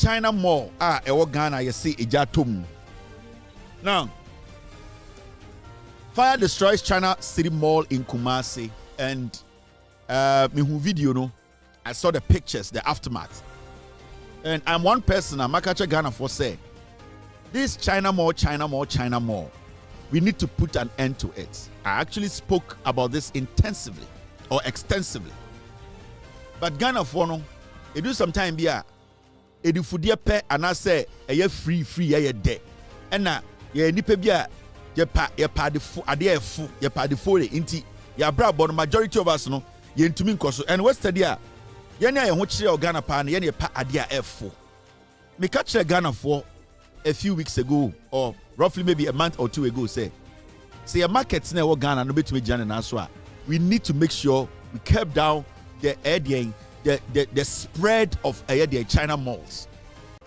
China Mall ewo Ghana you see ejatom. Now, fire destroys China City Mall in Kumasi, and me who video no, I saw the pictures, the aftermath. And I'm one person, I'm Makacha Ghana for say, this China Mall, we need to put an end to it. I actually spoke about this intensively or extensively. But Ghana for no, it do sometime be a edufudia pe and I say a free a day. And na ye nipa bi a ye pa the ade fu ye pa the fore inti ya bra bon majority of us no ye ntumi nkoso. And what's the dia ye na ye ho kire Ghana pa na ye pa ade a fu. Me catch Ghana for a few weeks ago or roughly maybe a month or two ago say a market na Ghana no betumi jana na so a we need to make sure we curb down the spread of the China malls.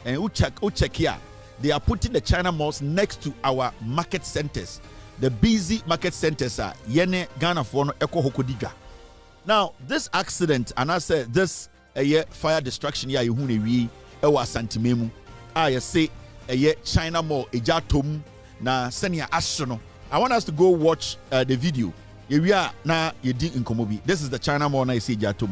And we check here. They are putting the China malls next to our market centers. The busy market centers are Yene Ghana for Eko Hokodiga. Now, this accident, and I said this fire destruction ya yuhune wi ewa santimemu. I say China mall ejatom na senia ashono. I want us to go watch the video. Here we are now. You did in Komobi. This is the China mall. Now you see ejatom.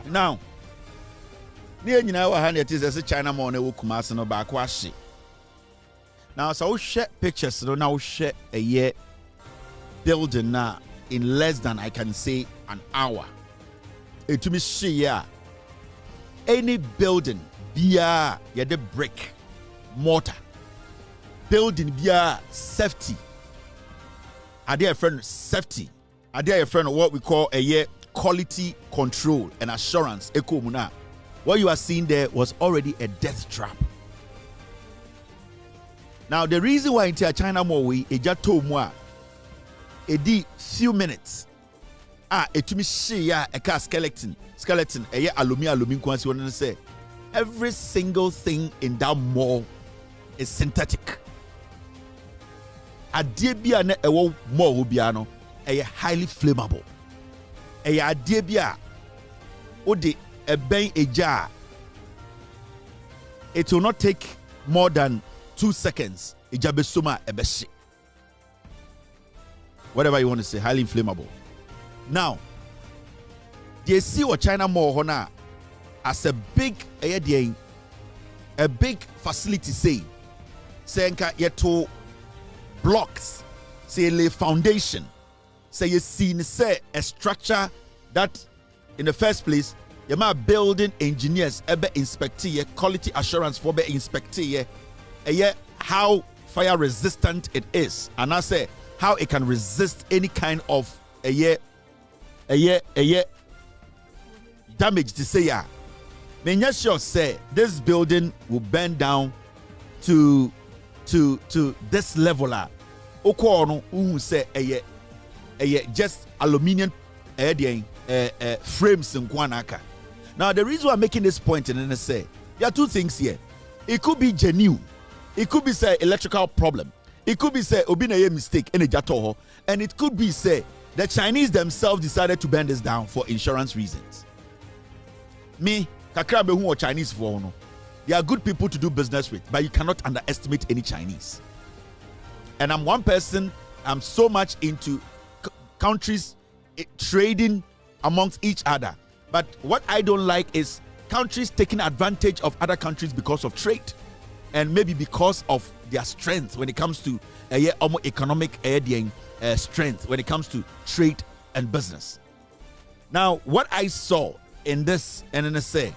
Now, near you know, it is a China mall na Kumasi no back washi. Now, so share pictures, so now share a year building now in less than I can say an hour. It to me share any building via the brick mortar building via safety. Are there a friend safety? Are there a friend what we call a year quality control and assurance? Eko muna. What you are seeing there was already a death trap. Now the reason why into China mall we ejato mwa edi few minutes etumi share a car skeleton alumi kwansi wona say every single thing in that mall is synthetic. Adie bia na ewo mall bia no highly flammable. Adie bia odi eben eja, it will not take more than 2 seconds. Ejabesoma ebeshi. Whatever you want to say, highly inflammable. Now, they see what China Mall hona as a big facility say nka yeto blocks say lay foundation say you see say a structure that in the first place you ma building engineers ebe inspect quality assurance for be inspect how fire resistant it is, and I say how it can resist any kind of damage to say me sure say this building will burn down to this level okono who say just aluminium frames in Kwanaka. Now the reason why I'm making this point and then say there are two things here. It could be genuine. It could be say electrical problem. It could be say obina mistake in a jatoho, and it could be say the Chinese themselves decided to burn this down for insurance reasons. Me, kakrabe who are Chinese for no. They are good people to do business with, but you cannot underestimate any Chinese. And I'm one person, I'm so much into countries trading amongst each other. But what I don't like is countries taking advantage of other countries because of trade. And maybe because of their strength when it comes to economic strength when it comes to trade and business. Now, what I saw in this NNSA,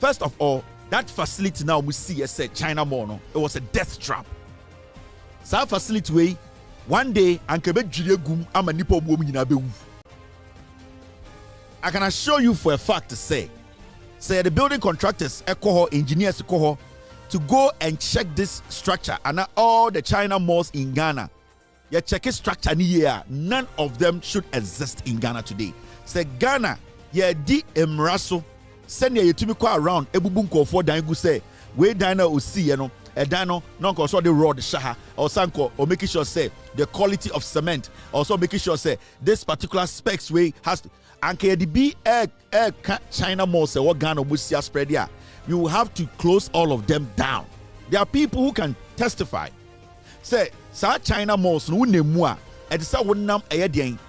first of all, that facility now we see as a China Mall, it was a death trap. So that facility way one day ankebe dwire gum ama nipa obuom nyina bewu. I can assure you for a fact to say the building contractors, engineers, to go and check this structure and all the China malls in Ghana. You check a structure in here, none of them should exist in Ghana today. Say Ghana, yeah, di emraso, send ya to me around ebubunko for dangu say, we dina will see, you know, a dino, non also the road shaha, or sanko, or making sure say the quality of cement, also making sure say this particular specs way has to. And KDB China malls what Ghana Musia spread here. You will have to close all of them down. There are people who can testify. Say, sa China malls no nemua and sa wonam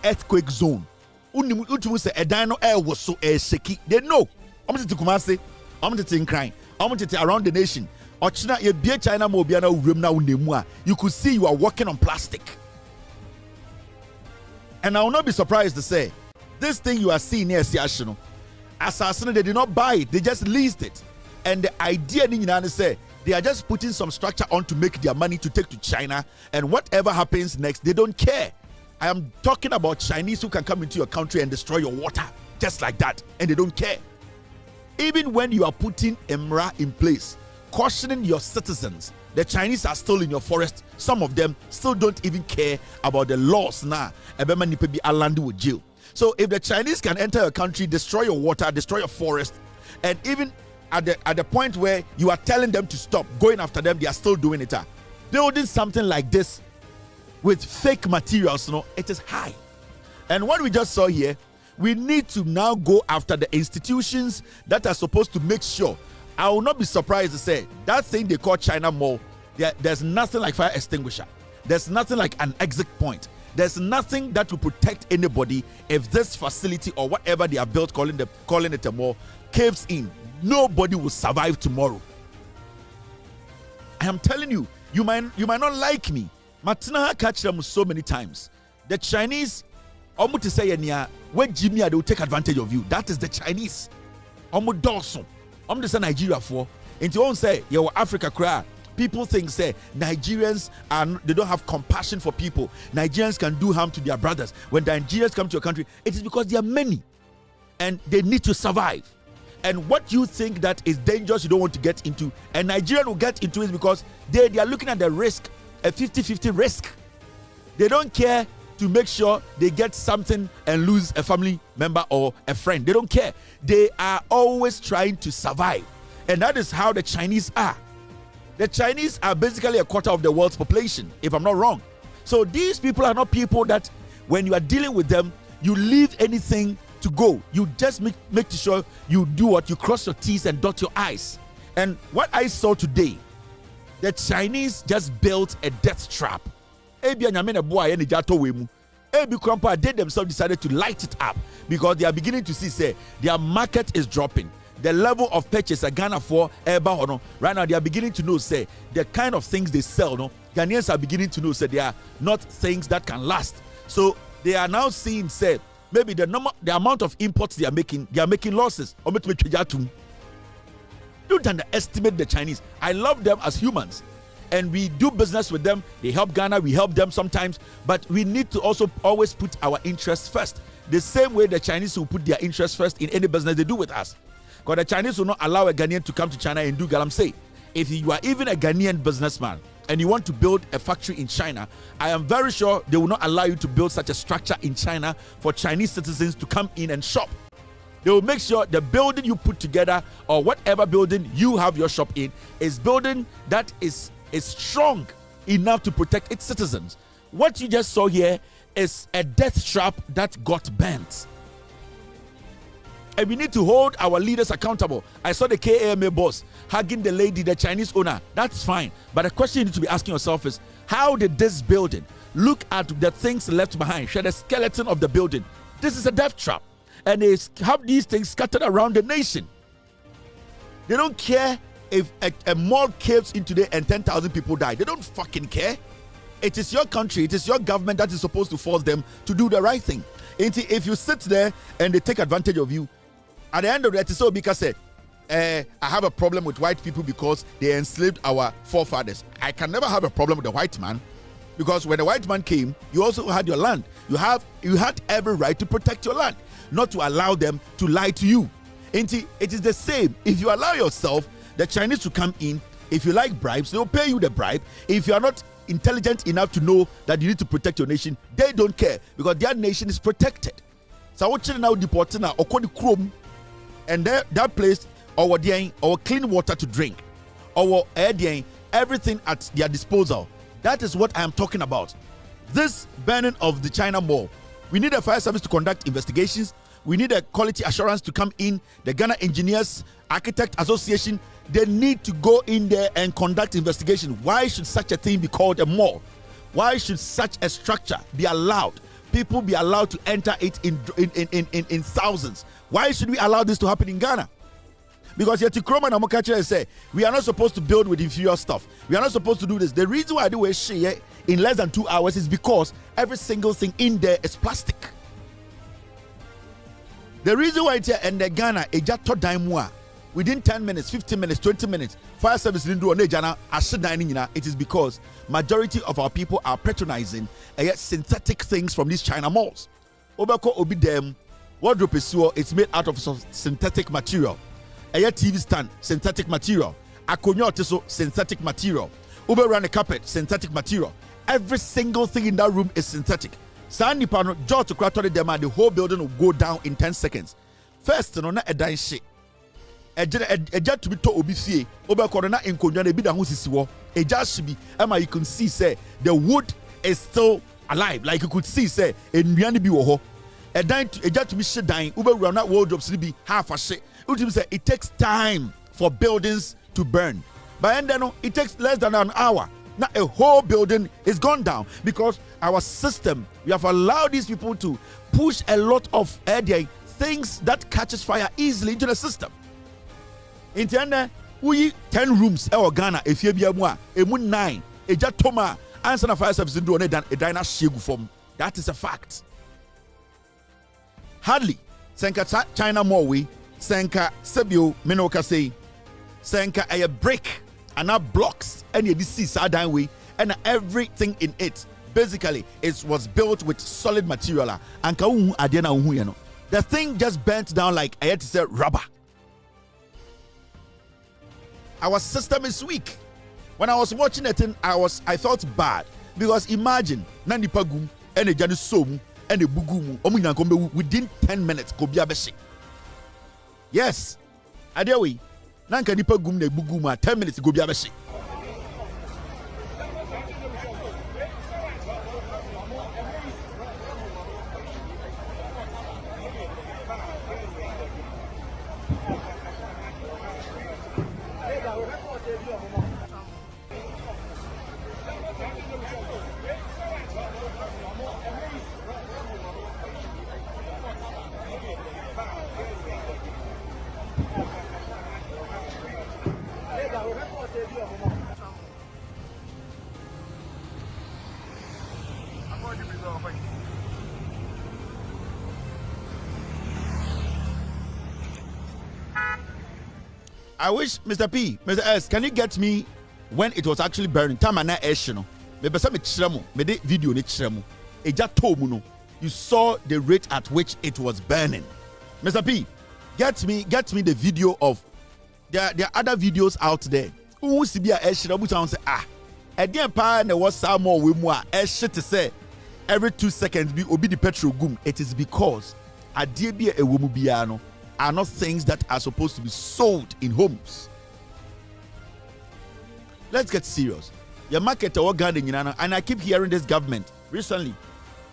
earthquake zone. Unimu say a dino air was so shaky. They know. I'm to Kumasi, I'm to crying, I'm to around the nation. Or China, you be China mobiana room now nemua. You could see you are walking on plastic. And I will not be surprised to say this thing you are seeing here, Assassin, they did not buy it, they just leased it. And the idea say they are just putting some structure on to make their money to take to China, and whatever happens next, they don't care. I am talking about Chinese who can come into your country and destroy your water just like that, and they don't care. Even when you are putting EMRA in place, cautioning your citizens, the Chinese are still in your forest. Some of them still don't even care about the laws now. With jail. So if the Chinese can enter a country, destroy your water, destroy your forest, and even at the point where you are telling them to stop going after them, they are still doing it. Building something like this with fake materials, it is high. And what we just saw here, we need to now go after the institutions that are supposed to make sure. I will not be surprised to say that thing they call China Mall, there's nothing like fire extinguisher. There's nothing like an exit point. There's nothing that will protect anybody if this facility or whatever they are built, calling it a mall, caves in. Nobody will survive tomorrow. I am telling you, you might not like me. Matina catch them so many times. The Chinese, to say when Jimmy they will take advantage of you. That is the Chinese. Dawson. To say Nigeria for. And you won't say you're Africa cry. People think say Nigerians they don't have compassion for people. Nigerians can do harm to their brothers. When the Nigerians come to your country, it is because they are many and they need to survive. And what you think that is dangerous, you don't want to get into, and Nigerian will get into it because they are looking at the risk, a 50-50 risk. They don't care to make sure they get something and lose a family member or a friend. They don't care. They are always trying to survive. And that is how the Chinese are. The Chinese are basically a quarter of the world's population, if I'm not wrong. So these people are not people that when you are dealing with them, you leave anything to go. You just make sure you do what? You cross your T's and dot your I's. And what I saw today, the Chinese just built a death trap. They themselves decided to light it up because they are beginning to see, say, their market is dropping. The level of purchase at Ghana for right now, they are beginning to know, say, the kind of things they sell, Ghanaians are beginning to know, say, they are not things that can last. So they are now seeing, say, maybe the amount of imports they are making losses. Don't underestimate the Chinese. I love them as humans. And we do business with them. They help Ghana, we help them sometimes. But we need to also always put our interests first. The same way the Chinese will put their interests first in any business they do with us. Because the Chinese will not allow a Ghanaian to come to China and do galamsey. If you are even a Ghanaian businessman and you want to build a factory in China, I am very sure they will not allow you to build such a structure in China for Chinese citizens to come in and shop. They will make sure the building you put together or whatever building you have your shop in is building that is strong enough to protect its citizens. What you just saw here is a death trap that got bent. And we need to hold our leaders accountable. I saw the KAMA boss hugging the lady, the Chinese owner. That's fine. But the question you need to be asking yourself is, how did this building look at the things left behind? Share the skeleton of the building. This is a death trap. And they have these things scattered around the nation. They don't care if a mall caves in today and 10,000 people die. They don't fucking care. It is your country, it is your government that is supposed to force them to do the right thing. If you sit there and they take advantage of you, at the end of the day, it's so because I have a problem with white people because they enslaved our forefathers. I can never have a problem with the white man. Because when the white man came, you also had your land. You had every right to protect your land, not to allow them to lie to you. It is the same. If you allow yourself, the Chinese to come in, if you like bribes, they'll pay you the bribe. If you are not intelligent enough to know that you need to protect your nation, they don't care because their nation is protected. So what you now deporting or chrome and that place or clean water to drink or everything at their disposal. That is what I am talking about. This burning of the China Mall, we need a fire service to conduct investigations. We need a quality assurance to come in. The Ghana Engineers Architect Association, they need to go in there and conduct investigation. Why should such a thing be called a mall? Why should such a structure be allowed? People be allowed to enter it in thousands. Why should we allow this to happen in Ghana? Because yet Kroma and Amokachi say we are not supposed to build with inferior stuff. We are not supposed to do this. The reason why I do it in less than 2 hours is because every single thing in there is plastic. The reason why it's here in the Ghana, it just took time within 10 minutes, 15 minutes, 20 minutes, fire service didn't do it is because majority of our people are patronizing synthetic things from these China malls. Obako obi dem wardrobe is it's made out of synthetic material. TV stand, synthetic material. Akonyo teso, synthetic material. Ube run a carpet, synthetic material. Every single thing in that room is synthetic. Sani pano, jaw to crack the whole building will go down in 10 seconds. First, no na a dying shit. A jet to be told OBC, Oba Corona in Konjana Bida Husisiwo. A just should be, Emma, you can see, say, the wood is still alive. Like you could see, say, in Riani Biwoho. A jet to be shit dying, Uber run out wardrobes to be half a shit. It takes time for buildings to burn. But then it takes less than an hour. Now a whole building is gone down because our system, we have allowed these people to push a lot of things that catches fire easily into the system. In the end, we 10 rooms in Ghana, if you be a 9, a jatoma, answer na fire service do a dina shegu form. That is a fact. Hardly Senka China more we Senka Sebio Minoka say Senka a brick and now blocks and you see sad way and everything in it basically it was built with solid material and the thing just bent down like I had to say rubber. Our system is weak. When I was watching it, I felt bad because imagine Nandi Pagum and a Janu Somu and a Bugumu within 10 minutes could be a basic. Yes, Adewi Nanka Nipagum ne Buguma 10 minutes go be a basic. I wish Mr. P, Mr. S, can you get me when it was actually burning? Time and no. Me video ni you saw the rate at which it was burning. Mr. P, get me the video of there are other videos out there. Who see be a say again pa na was some more we more to say every 2 seconds be obi the petrol gum. It is because adie bi e womu bia no are not things that are supposed to be sold in homes. Let's get serious. Your market or garden, and I keep hearing this government. Recently,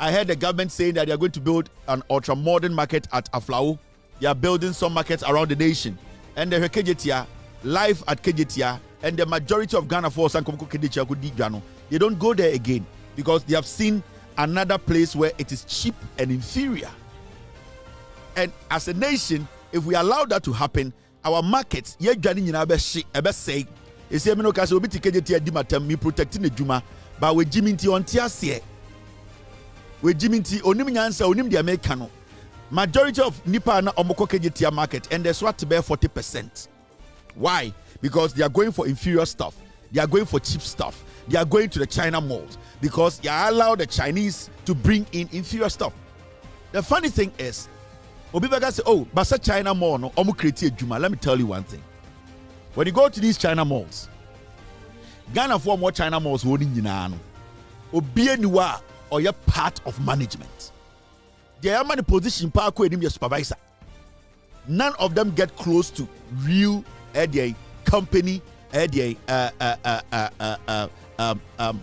I heard the government saying that they are going to build an ultra modern market at Aflao. They are building some markets around the nation. And the Kejetia, life at Kejetia, and the majority of Ghana force and Kejetia, they don't go there again because they have seen another place where it is cheap and inferior. And as a nation, if we allow that to happen, our markets, say, you say, me no kasi obi tikeje di matem me protecting the juma, but we jiminti on tiasie. We jiminti onim nyansa onim the Americano. Majority of nipa na omoko keje market and they swat to bear 40%. Why? Because they are going for inferior stuff. They are going for cheap stuff. they are going to the China malls because you allow the Chinese to bring in inferior stuff. The funny thing is, Obibaga say, oh, but such China mall, no, let me tell you one thing. When you go to these China malls, Ghana for more China malls holding Yinano, Obianiwa or you're part of management. They are the position park with your supervisor. None of them get close to real company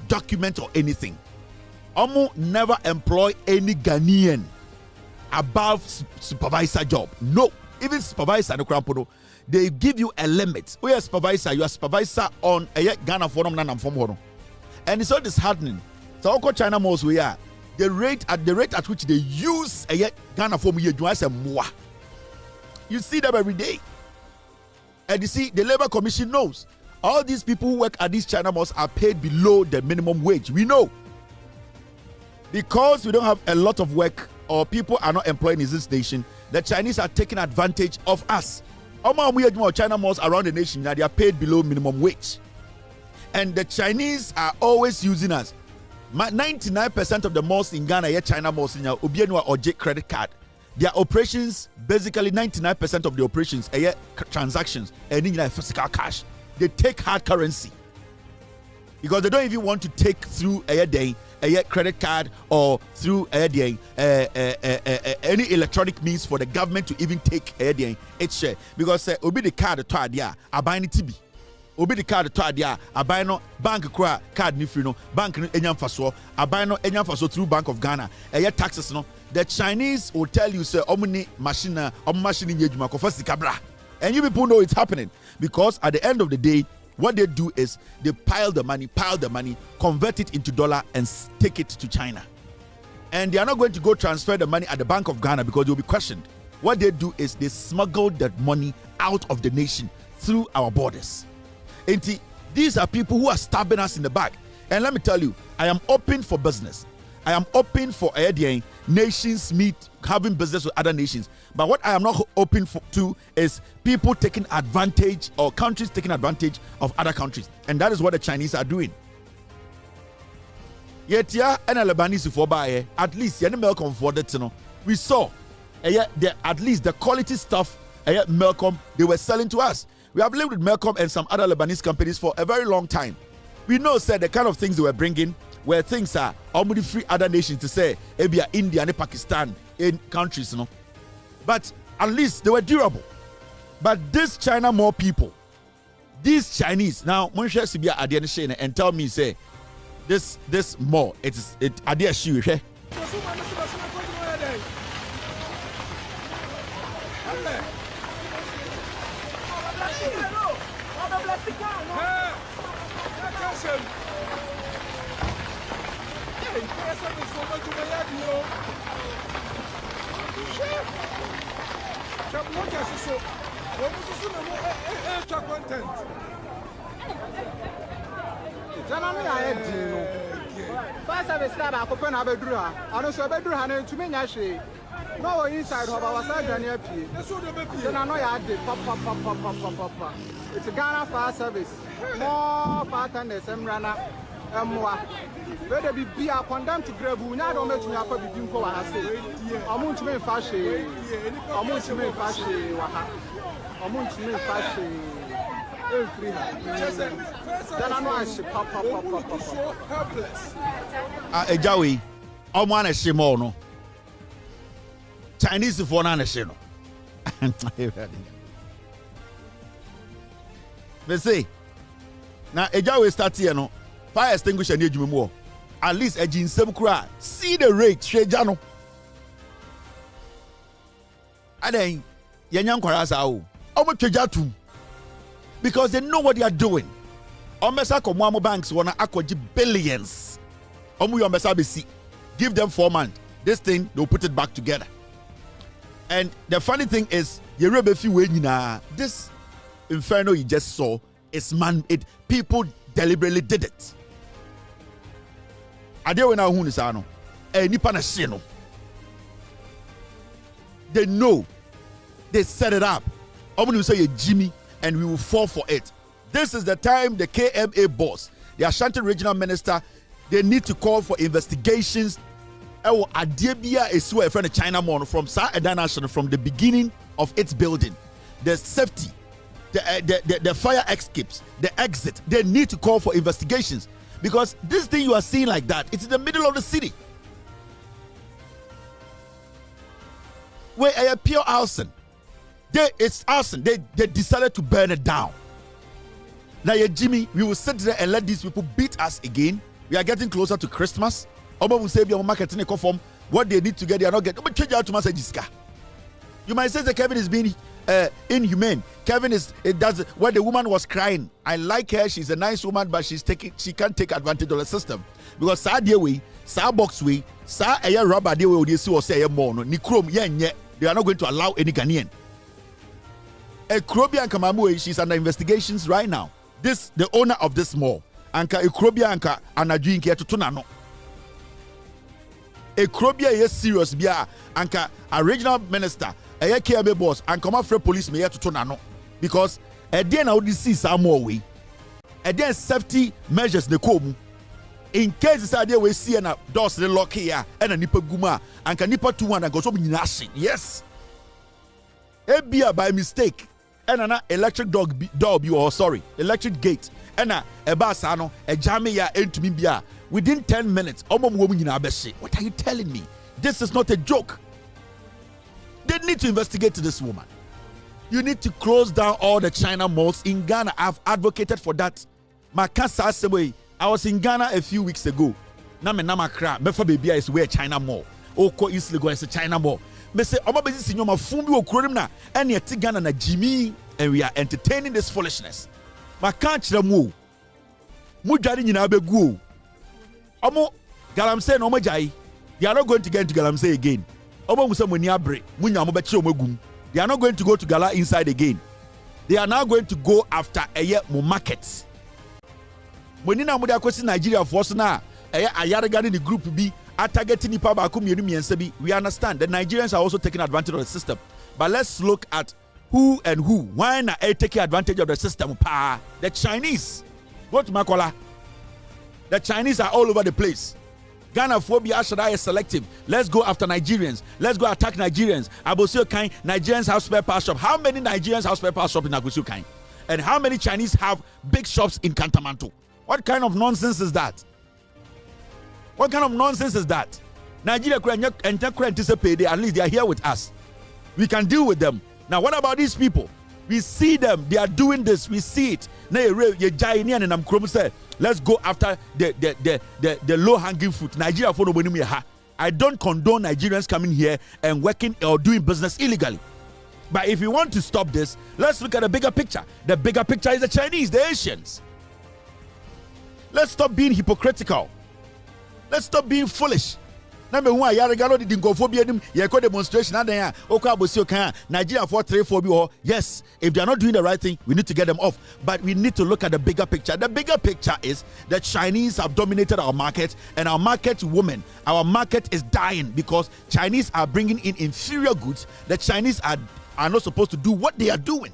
document or anything. Omo never employ any Ghanaian above supervisor job. No, even supervisor no krampo. They give you a limit. We are supervisor, you are supervisor on a Ghana forum and from. And it's so disheartening. So China malls we are the rate at which they use a Ghana forum more. You see them every day. And you see, the Labor Commission knows all these people who work at these China malls are paid below the minimum wage. We know. Because we don't have a lot of work or people are not employed in this nation, the Chinese are taking advantage of us. China malls around the nation, they are paid below minimum wage. And the Chinese are always using us. 99% of the malls in Ghana are China malls in or credit card. Their operations, basically 99% of the operations are transactions and physical cash. They take hard currency because they don't even want to take through a credit card or through any electronic means for the government to even take its share. Because obi the card to adia, I buy any TB. Obi the card to adia, I buy no bank card ni free no bank enyam faso, I buy no enyam faso through Bank of Ghana. Taxes no. The Chinese will tell you, say, omni machine in yejuma kofa sikabra. And you people know it's happening because at the end of the day, what they do is they pile the money, convert it into dollar and take it to China. And they are not going to go transfer the money at the Bank of Ghana because you'll be questioned. What they do is they smuggle that money out of the nation through our borders. And these are people who are stabbing us in the back. And let me tell you, I am open for business. I am open for nations meet having business with other nations. But what I am not open to is people taking advantage or countries taking advantage of other countries. And that is what the Chinese are doing. Yet, and Lebanese for buy at least Malcolm for that, we saw at least the quality stuff Malcolm they were selling to us. We have lived with Malcolm and some other Lebanese companies for a very long time. We know, said the kind of things they were bringing where things are almost free other nations to say, maybe India and Pakistan in countries, But at least they were durable. But this China more people, these Chinese, now, Monshe Sibia Adian Shane and tell me, say, this more, it Adia Shu, eh? No inside of our side, it's a Ghana fire service. More far than the same runner. Whether be a condemned to grab, we not only to have a big for us. I want to make fashion. I want to make fashion. I want to make fashion. Then I know I should pop. Ejawi, I want a shimono. Chinese for an shino. They say, now Ejawi start here, no. Fire extinguisher near you more. At least a gin some cry. See the rate, Shejano. And then Yanyan Kwarasa, Omo because they know what they are doing. Omesa Komwamo banks wanna acquire billions. Omu Yomesa BC. Give them 4 months. This thing, they'll put it back together. And the funny thing is, this inferno you just saw is man-made. People deliberately did it. They know. They set it up. I'm going to say Jimmy, and we will fall for it. This is the time the KMA boss, the Ashanti regional minister, they need to call for investigations. Adebia is a friend of China Mall from Sa National from the beginning of its building. The safety, the fire escapes, the exit, they need to call for investigations because this thing you are seeing like that, it's in the middle of the city. Where a pure arson. It's arson. They decided to burn it down. Now, Jimmy, we will sit there and let these people beat us again. We are getting closer to Christmas. Will say marketing conform what they need to get. They are not getting. You might say that Kevin is being inhumane. Kevin is it does when the woman was crying. I like her. She's a nice woman, but she can't take advantage of the system because sad way, sad box way, sad a rubber they will see or say a more ni chrome yeah. They are not going to allow any Ghanaian. Ekrobia and Kamamue, she's under investigations right now. The owner of this mall, Anka Ekrobia Anka Anadwin here to Tunano. Ekrobia is serious, Bia Anka a regional minister, a KMA boss, and come after police me here to Tunano. Because a day now this see some more way. A day safety measures the come. In case this idea we see and a doors the lock here and a nipa guma and can nipa 2 and go so nashi. Yes. A beer by mistake and an electric electric gate and a basano a jamia into me bia within 10 minutes. What are you telling me? This is not a joke. They need to investigate this woman. You need to close down all the China malls in Ghana. I've advocated for that. I was in Ghana a few weeks ago. Namakra, Mefa Baby is where China Mall. Oko East Lagos is China Mall. Me say, Oba Bezi Sinyoma Fumbi Okronim na, and yet Ghana na Jimmy, and we are entertaining this foolishness. Ma can't mu. Mujari Nina Begu. Omo Galamsey no Majai. They are not going to get into Galamsey again. Omo Musa Muniabre, Munya Mobachi Omegum. They are not going to go to Gala inside again. They are now going to go after a year more markets. When you know Nigeria force na ayarega in the group B targeting nipa ba ko mienu miensa bi, we understand the Nigerians are also taking advantage of the system, but let's look at who and who why na taking advantage of the system. The Chinese, go to Makola. The Chinese are all over the place. Ghana phobia should I selective. Let's go after Nigerians. Let's go attack Nigerians. Abosio Kain, Nigerians have spare power shop. How many Nigerians have spare power shop in Abosio Kain? And how many Chinese have big shops in Kantamanto? What kind of nonsense is that? What kind of nonsense is that? Nigeria anticipate at least they are here with us. We can deal with them. Now what about these people? We see them, they are doing this, we see it. Let's go after the low-hanging fruit. Nigeria for the I don't condone Nigerians coming here and working or doing business illegally. But if you want to stop this, let's look at the bigger picture. The bigger picture is the Chinese, the Asians. Let's stop being hypocritical. Let's stop being foolish. Number one, Yaragalo didn't go for them. You demonstration. Nigeria 434. Yes, if they are not doing the right thing, we need to get them off. But we need to look at the bigger picture. The bigger picture is the Chinese have dominated our market, and our market is dying because Chinese are bringing in inferior goods. The Chinese are not supposed to do what they are doing.